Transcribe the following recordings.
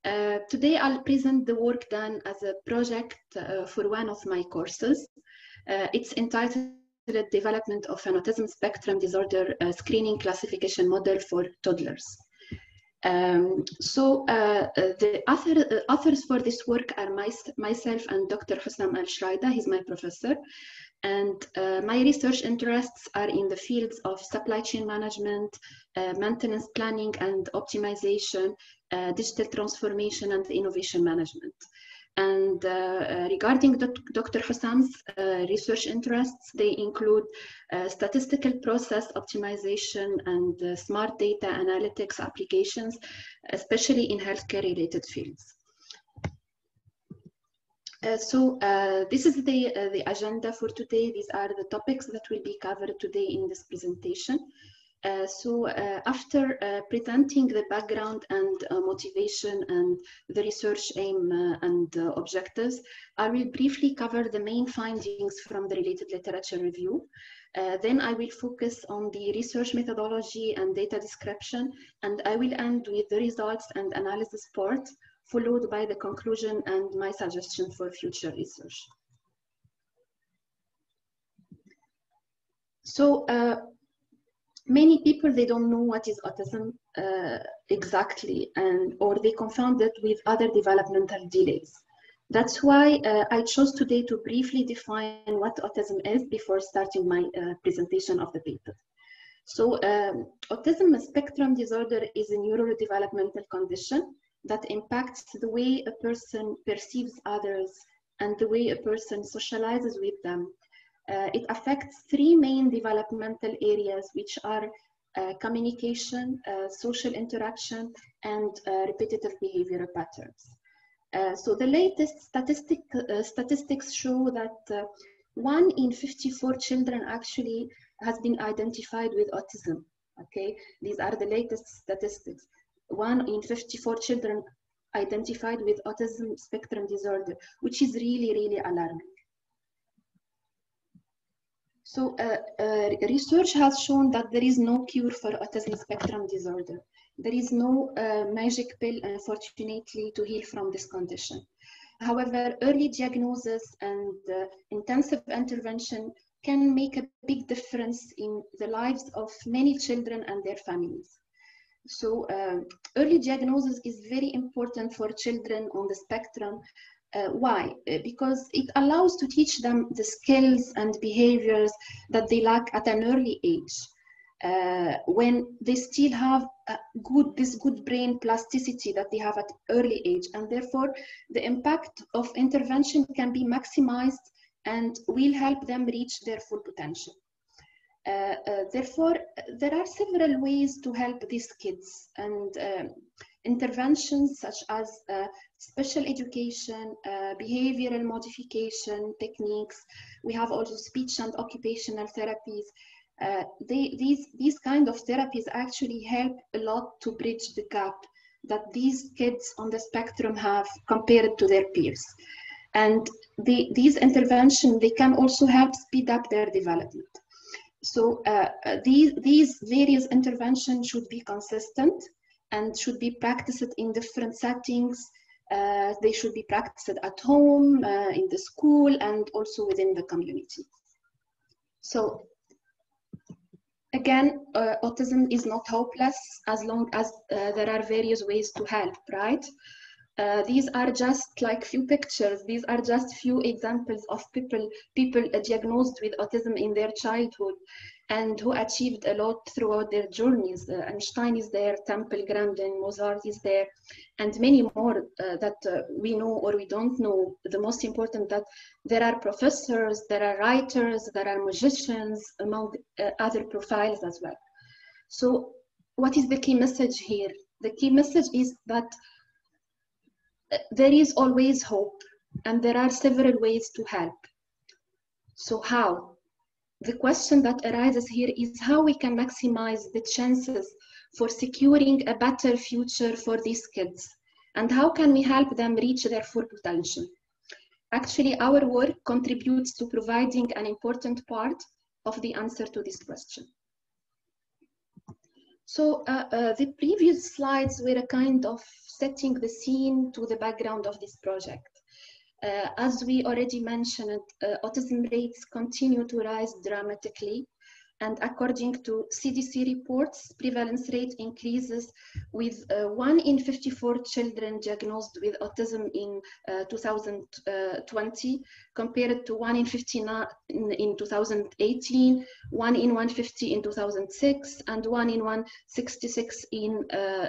Today I'll present the work done as a project for one of my courses. It's entitled Development of an Autism Spectrum Disorder Screening Classification Model for Toddlers. The authors for this work are myself and Dr. Hussam Al-Shraida. He's my professor. And my research interests are in the fields of supply chain management, maintenance planning and optimization, digital transformation and innovation management. And regarding Dr. Hussam's research interests, they include statistical process optimization and smart data analytics applications, especially in healthcare-related fields. This is the agenda for today. These are the topics that will be covered today in this presentation. After presenting the background and motivation and the research aim and objectives, I will briefly cover the main findings from the related literature review. Then I will focus on the research methodology and data description, and I will end with the results and analysis part, followed by the conclusion and my suggestion for future research. Many people, they don't know what is autism exactly, or they confound it with other developmental delays. That's why I chose today to briefly define what autism is before starting my presentation of the paper. Autism spectrum disorder is a neurodevelopmental condition that impacts the way a person perceives others and the way a person socializes with them. It affects three main developmental areas, which are communication, social interaction, and repetitive behavioral patterns. So the latest statistics show that 1 in 54 children actually has been identified with autism. Okay, these are the latest statistics. 1 in 54 children identified with autism spectrum disorder, which is really, really alarming. So research has shown that there is no cure for autism spectrum disorder. There is no magic pill, unfortunately, to heal from this condition. However, early diagnosis and intensive intervention can make a big difference in the lives of many children and their families. So early diagnosis is very important for children on the spectrum. Why? Because it allows to teach them the skills and behaviors that they lack at an early age, when they still have this good brain plasticity that they have at early age, and therefore the impact of intervention can be maximized and will help them reach their full potential. Therefore, there are several ways to help these kids, and interventions such as special education, behavioral modification techniques. We have also speech and occupational therapies. These kind of therapies actually help a lot to bridge the gap that these kids on the spectrum have compared to their peers. And these interventions, they can also help speed up their development. So these various interventions should be consistent and should be practiced in different settings. They should be practiced at home, in the school, and also within the community. So again, autism is not hopeless as long as there are various ways to help, right? These are just like few pictures. These are just few examples of people diagnosed with autism in their childhood and who achieved a lot throughout their journeys. Einstein is there, Temple Grandin, Mozart is there, and many more that we know or we don't know. The most important that there are professors, there are writers, there are musicians, among other profiles as well. So what is the key message here? The key message is that there is always hope, and there are several ways to help. So how? The question that arises here is how we can maximize the chances for securing a better future for these kids, and how can we help them reach their full potential? Actually, our work contributes to providing an important part of the answer to this question. So the previous slides were a kind of setting the scene to the background of this project. As we already mentioned, autism rates continue to rise dramatically. And according to CDC reports, prevalence rate increases with 1 in 54 children diagnosed with autism in 2020, compared to 1 in 59 in 2018, 1 in 150 in 2006, and 1 in 166 in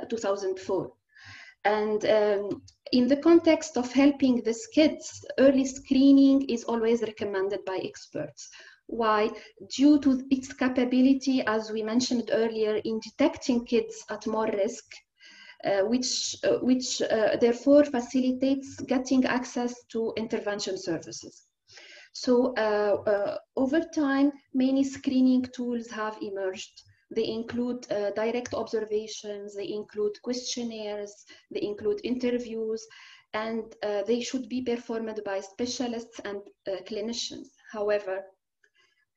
2004. And in the context of helping these kids, early screening is always recommended by experts. Why? Due to its capability, as we mentioned earlier, in detecting kids at more risk, which therefore facilitates getting access to intervention services. So over time, many screening tools have emerged. They include direct observations, they include questionnaires, they include interviews, and they should be performed by specialists and clinicians. However,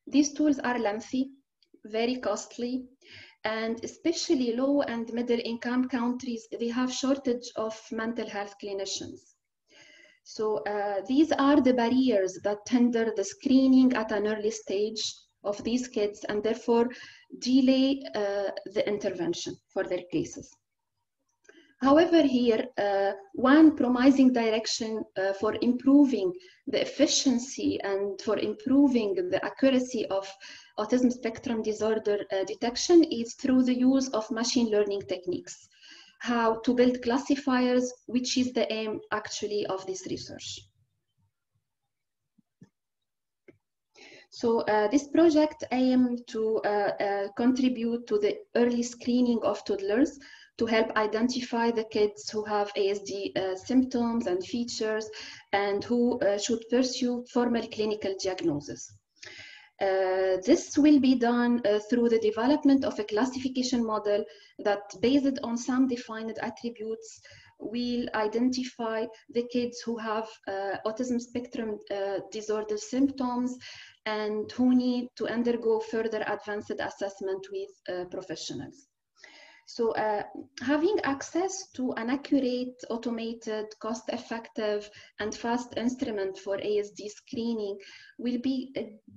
these tools are lengthy, very costly, and especially low and middle income countries, they have shortage of mental health clinicians. So these are the barriers that hinder the screening at an early stage of these kids and therefore delay the intervention for their cases. However, here, one promising direction for improving the efficiency and for improving the accuracy of autism spectrum disorder detection is through the use of machine learning techniques. How to build classifiers, which is the aim actually of this research. So this project aims to contribute to the early screening of toddlers to help identify the kids who have ASD symptoms and features and who should pursue formal clinical diagnosis. This will be done through the development of a classification model that, based on some defined attributes, will identify the kids who have autism spectrum disorder symptoms and who need to undergo further advanced assessment with professionals. So having access to an accurate, automated, cost-effective, and fast instrument for ASD screening will be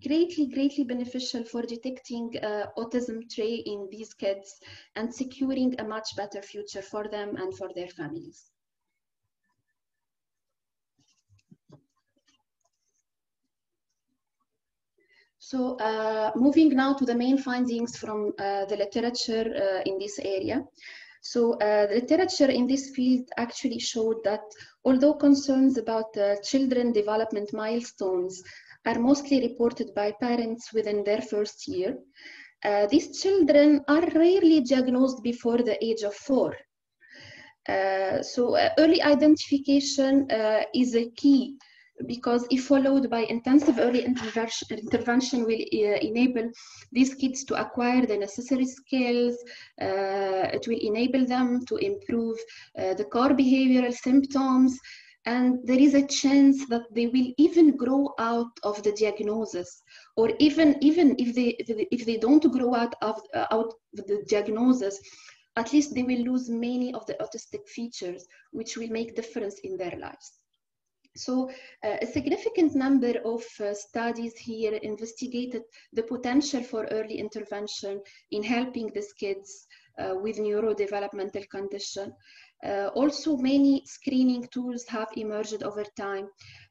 greatly beneficial for detecting autism trait in these kids and securing a much better future for them and for their families. So moving now to the main findings from the literature in this area. So the literature in this field actually showed that although concerns about children development milestones are mostly reported by parents within their first year, these children are rarely diagnosed before the age of 4. So early identification is a key, because if followed by intensive early intervention will enable these kids to acquire the necessary skills. It will enable them to improve the core behavioral symptoms, and there is a chance that they will even grow out of the diagnosis, or even if they don't grow out of the diagnosis, at least they will lose many of the autistic features, which will make difference in their lives. So a significant number of studies here investigated the potential for early intervention in helping these kids with neurodevelopmental condition. Also, many screening tools have emerged over time.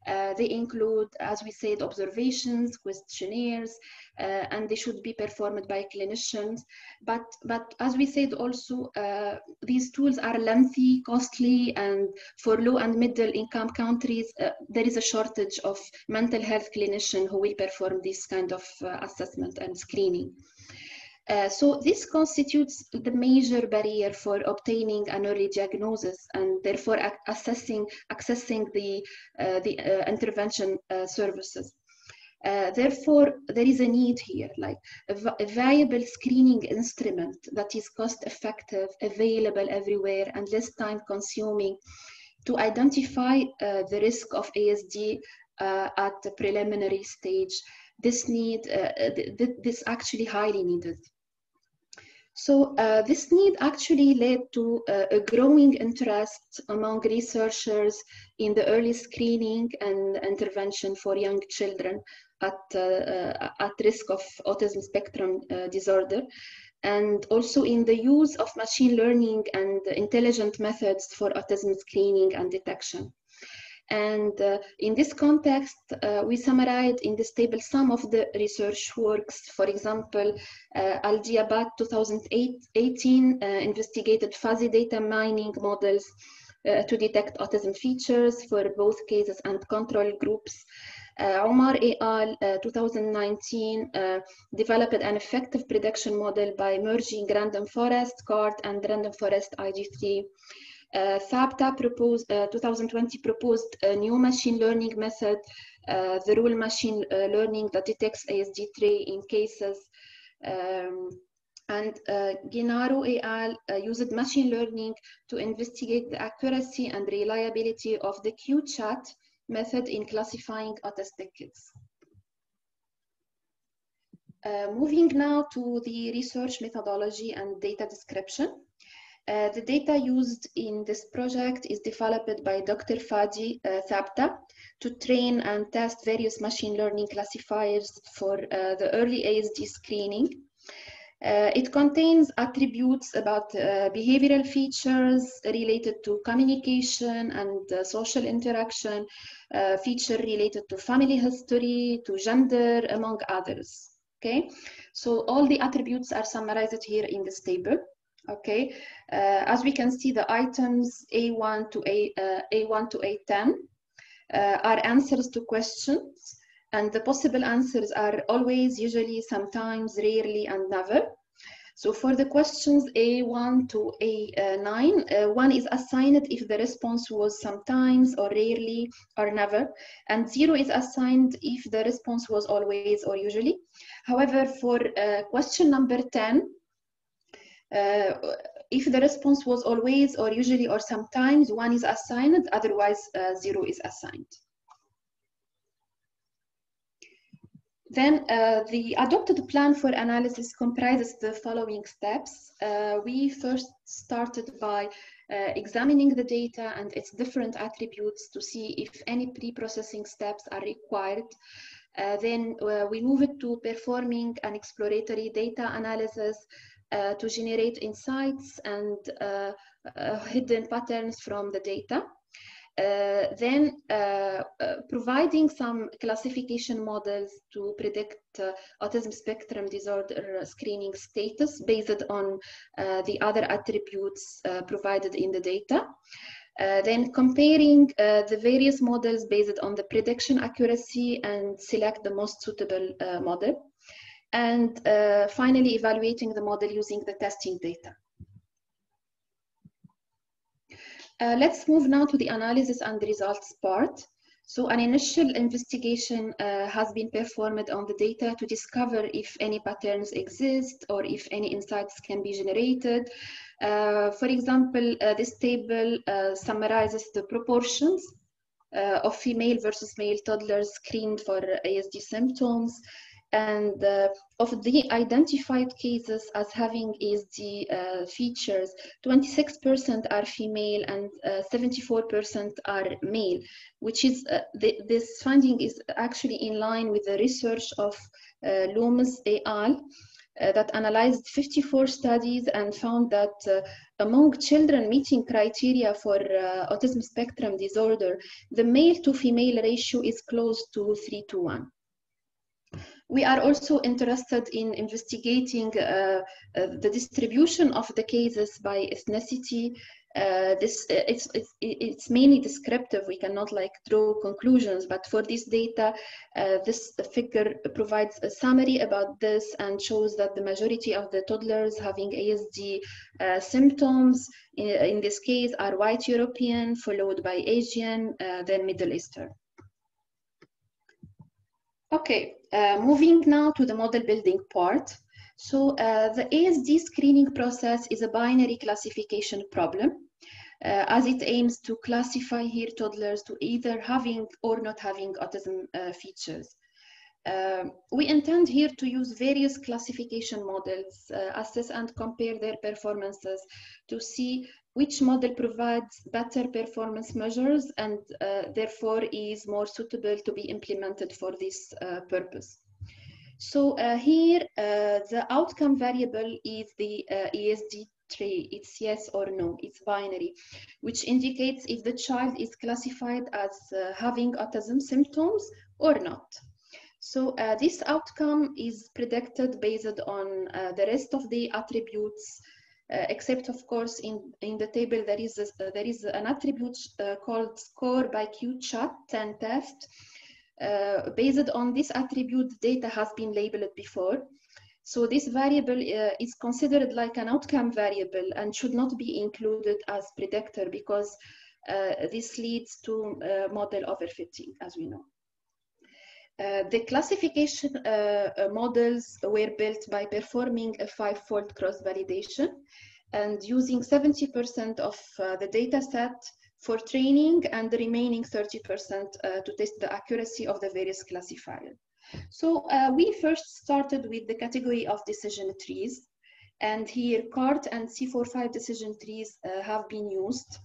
They include, as we said, observations, questionnaires, and they should be performed by clinicians. But as we said also, these tools are lengthy, costly, and for low and middle income countries, there is a shortage of mental health clinicians who will perform this kind of assessment and screening. So this constitutes the major barrier for obtaining an early diagnosis and therefore accessing the intervention services. Therefore, there is a need here, like a viable screening instrument that is cost-effective, available everywhere, and less time-consuming to identify the risk of ASD at the preliminary stage. This actually highly needed. So this need actually led to a growing interest among researchers in the early screening and intervention for young children at risk of autism spectrum disorder, and also in the use of machine learning and intelligent methods for autism screening and detection. And in this context, we summarized in this table some of the research works. For example, Al-Diabat 2018 investigated fuzzy data mining models to detect autism features for both cases and control groups. Omar et al. 2019 developed an effective prediction model by merging random forest, CART, and random forest IG3. Thabta 2020 proposed a new machine learning method, the rule machine learning that detects ASD3 in cases. And Gennaro et al. Used machine learning to investigate the accuracy and reliability of the QChat method in classifying autistic kids. Moving now to the research methodology and data description. The data used in this project is developed by Dr. Fadi Thabta to train and test various machine learning classifiers for the early ASD screening. It contains attributes about behavioral features related to communication and social interaction, feature related to family history, to gender, among others. Okay, so all the attributes are summarized here in this table. Okay, as we can see, the items A1 to A10 are answers to questions, and the possible answers are always, usually, sometimes, rarely, and never. So for the questions A1 to A9, 1 is assigned if the response was sometimes or rarely or never, and 0 is assigned if the response was always or usually. However, for question number 10, if the response was always or usually or sometimes, 1 is assigned, otherwise 0 is assigned. Then the adopted plan for analysis comprises the following steps. We first started by examining the data and its different attributes to see if any pre-processing steps are required. Then we moved to performing an exploratory data analysis to generate insights and hidden patterns from the data. Then providing some classification models to predict autism spectrum disorder screening status based on the other attributes provided in the data. Then comparing the various models based on the prediction accuracy and select the most suitable model. And finally, evaluating the model using the testing data. Let's move now to the analysis and results part. So an initial investigation has been performed on the data to discover if any patterns exist or if any insights can be generated. For example, this table summarizes the proportions of female versus male toddlers screened for ASD symptoms. And of the identified cases as having ASD features, 26% are female and 74% are male, which is, this finding is actually in line with the research of Loomis et al. That analyzed 54 studies and found that among children meeting criteria for autism spectrum disorder, the male to female ratio is close to 3:1. We are also interested in investigating the distribution of the cases by ethnicity. It's mainly descriptive. We cannot draw conclusions, but for this data, this figure provides a summary about this and shows that the majority of the toddlers having ASD symptoms in this case are white European, followed by Asian, then Middle Eastern. Okay, moving now to the model building part. So the ASD screening process is a binary classification problem, as it aims to classify here toddlers to either having or not having autism features. We intend here to use various classification models, assess and compare their performances to see which model provides better performance measures and therefore is more suitable to be implemented for this purpose. So here, the outcome variable is the ESD trait. It's yes or no, it's binary, which indicates if the child is classified as having autism symptoms or not. So this outcome is predicted based on the rest of the attributes, except of course in the table there is an attribute called score by Q-CHAT-10 test. Based on this attribute, data has been labeled before. So this variable is considered like an outcome variable and should not be included as predictor because this leads to model overfitting, as we know. The classification models were built by performing a 5-fold cross-validation and using 70% of the data set for training and the remaining 30% to test the accuracy of the various classifiers. So we first started with the category of decision trees, and here CART and C45 decision trees have been used.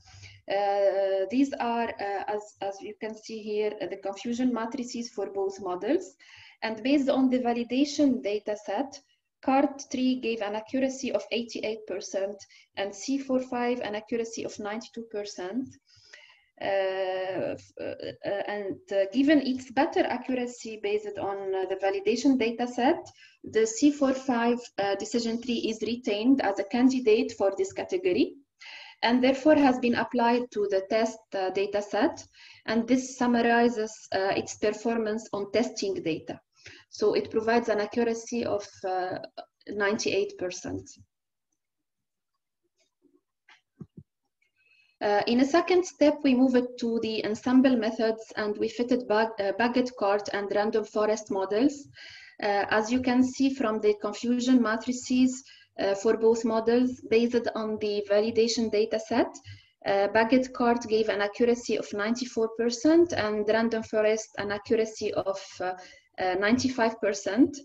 These are, as you can see here, the confusion matrices for both models. And based on the validation data set, CART3 gave an accuracy of 88% and C45 an accuracy of 92%. Given its better accuracy based on the validation data set, the C45 decision tree is retained as a candidate for this category and therefore has been applied to the test data set, and this summarizes its performance on testing data. So it provides an accuracy of 98%. In a second step, we moved to the ensemble methods and we fitted Baggett, CART, and random forest models. As you can see from the confusion matrices for both models, based on the validation data set, Baggett, CART gave an accuracy of 94% and random forest an accuracy of 95%.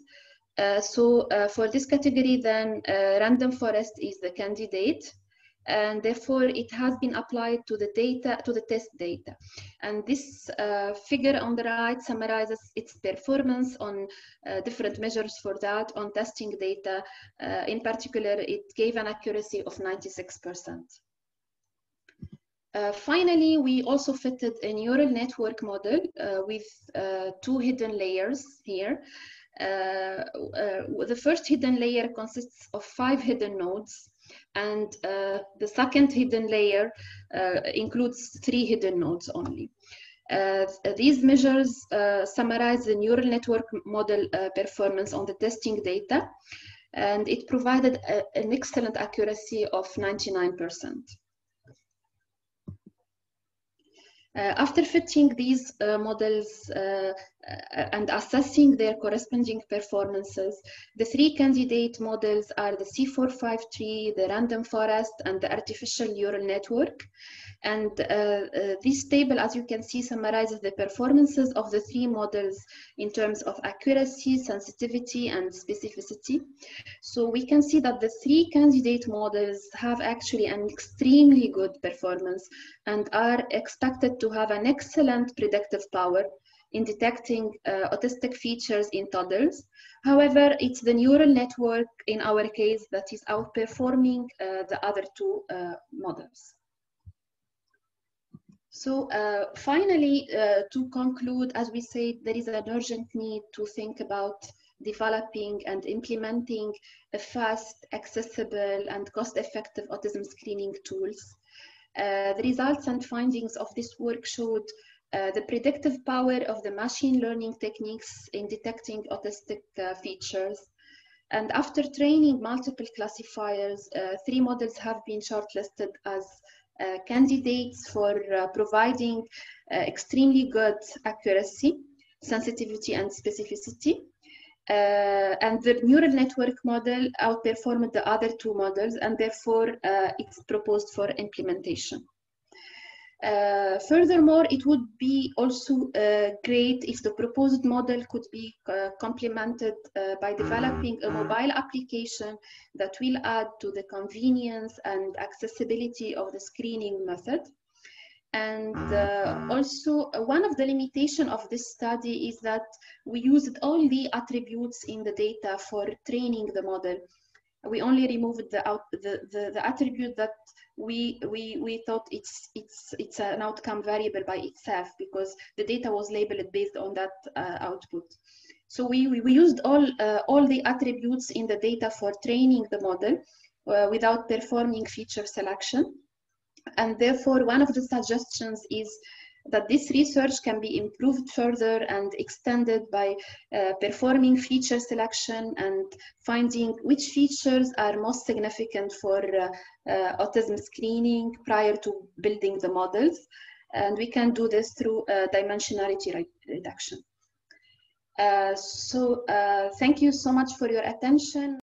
So for this category, then random forest is the candidate, and therefore it has been applied to the data, to the test data. And this figure on the right summarizes its performance on different measures for that on testing data. In particular, it gave an accuracy of 96%. Finally, we also fitted a neural network model with 2 hidden layers here. The first hidden layer consists of 5 hidden nodes, and the second hidden layer includes 3 hidden nodes only. These measures summarize the neural network model performance on the testing data, and it provided an excellent accuracy of 99%. After fitting these models and assessing their corresponding performances, the 3 candidate models are the C45 tree, the random forest, and the artificial neural network. And this table, as you can see, summarizes the performances of the 3 models in terms of accuracy, sensitivity, and specificity. So we can see that the 3 candidate models have actually an extremely good performance and are expected to have an excellent predictive power in detecting autistic features in toddlers. However, it's the neural network in our case that is outperforming the other 2 models. So finally, to conclude, as we said, there is an urgent need to think about developing and implementing a fast, accessible, and cost-effective autism screening tools. The results and findings of this work showed the predictive power of the machine learning techniques in detecting autistic features. And after training multiple classifiers, 3 models have been shortlisted as candidates for providing extremely good accuracy, sensitivity, and specificity. And the neural network model outperformed the other 2 models, and therefore it's proposed for implementation. Furthermore, it would be also great if the proposed model could be complemented by developing a mobile application that will add to the convenience and accessibility of the screening method. And also, one of the limitations of this study is that we used all the attributes in the data for training the model. We only removed the attribute that we thought it's an outcome variable by itself, because the data was labeled based on that output. So we used all the attributes in the data for training the model without performing feature selection. And therefore, one of the suggestions is that this research can be improved further and extended by performing feature selection and finding which features are most significant for autism screening prior to building the models. And we can do this through dimensionality reduction. So thank you so much for your attention.